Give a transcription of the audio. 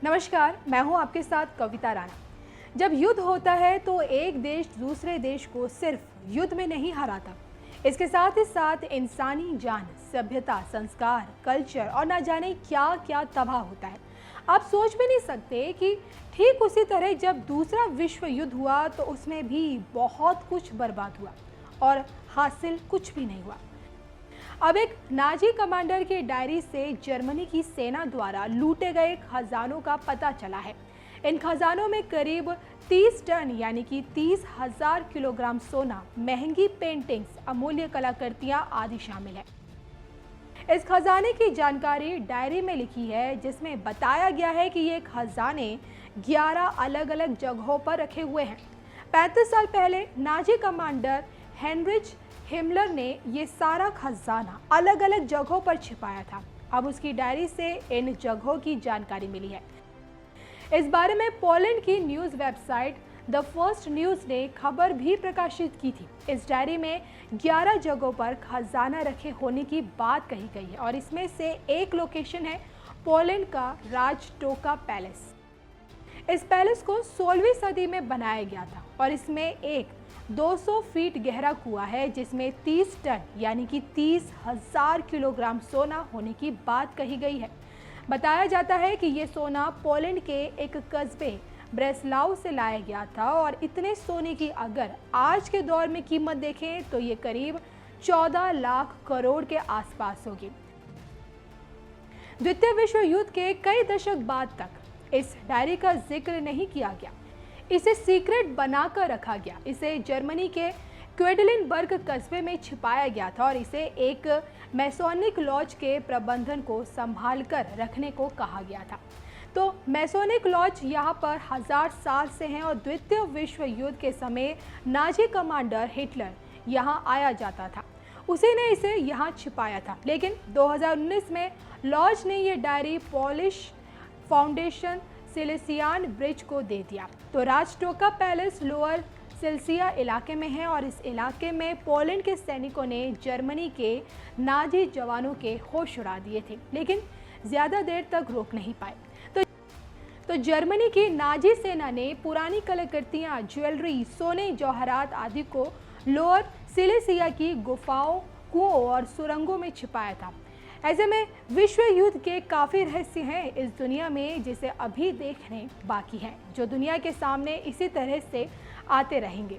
नमस्कार, मैं हूं आपके साथ कविता राणा। जब युद्ध होता है तो एक देश दूसरे देश को सिर्फ युद्ध में नहीं हराता, इसके साथ ही साथ इंसानी जान, सभ्यता, संस्कार, कल्चर और ना जाने क्या क्या तबाह होता है। आप सोच भी नहीं सकते कि ठीक उसी तरह जब दूसरा विश्व युद्ध हुआ तो उसमें भी बहुत कुछ बर्बाद हुआ और हासिल कुछ भी नहीं हुआ। अब एक नाजी कमांडर की डायरी से जर्मनी की सेना द्वारा लूटे गए खजानों का पता चला है। इन खजानों में करीब 30 टन यानी कि 30,000 किलोग्राम सोना, महंगी पेंटिंग्स, अमूल्य कलाकृतियां आदि शामिल है। इस खजाने की जानकारी डायरी में लिखी है, जिसमें बताया गया है कि ये खजाने 11 अलग अलग जगहों पर रखे हुए हैं। 35 साल पहले नाजी कमांडर हेनरिच हिमलर ने ये सारा खजाना अलग अलग जगहों पर छिपाया था। अब उसकी डायरी से इन जगहों की जानकारी मिली है। इस बारे में पोलैंड की news website the first news ने खबर भी प्रकाशित की थी। इस डायरी में 11 जगहों पर खजाना रखे होने की बात कही गई है और इसमें से एक लोकेशन है पोलैंड का राजटोका पैलेस। इस पैलेस को 16वीं सदी में बनाया गया था और इसमें एक 200 फीट गहरा कुआं है, जिसमें 30 टन यानी कि 30,000 किलोग्राम सोना होने की बात कही गई है। बताया जाता है कि ये सोना पोलैंड के एक कस्बे ब्रेस्लाव से लाया गया था और इतने सोने की अगर आज के दौर में कीमत देखें तो ये करीब 14 लाख करोड़ के आसपास होगी। द्वितीय विश्व युद्ध के कई दशक बाद तक इस डायरी का जिक्र नहीं किया गया। इसे सीक्रेट बनाकर रखा गया। इसे जर्मनी के क्वेडलिनबर्ग कस्बे में छिपाया गया था और इसे एक मैसोनिक लॉज के प्रबंधन को संभाल कर रखने को कहा गया था। तो मैसोनिक लॉज यहाँ पर 1000 साल से हैं और द्वितीय विश्व युद्ध के समय नाजी कमांडर हिटलर यहाँ आया जाता था, उसी ने इसे यहाँ छिपाया था। लेकिन 2019 में लॉज ने ये डायरी पोलिश फाउंडेशन सिलेसियान ब्रिज को दे दिया। तो राजटोका पैलेस लोअर सिल्सिया इलाके में है और इस इलाके में पोलैंड के सैनिकों ने जर्मनी के नाजी जवानों के होश उड़ा दिए थे, लेकिन ज़्यादा देर तक रोक नहीं पाए। तो जर्मनी की नाजी सेना ने पुरानी कलाकृतियाँ, ज्वेलरी, सोने, जवाहरात आदि को लोअर सिलेसिया की गुफाओं, कुओं और सुरंगों में छिपाया था। ऐसे में विश्व युद्ध के काफ़ी रहस्य हैं इस दुनिया में, जिसे अभी देखने बाकी हैं, जो दुनिया के सामने इसी तरह से आते रहेंगे।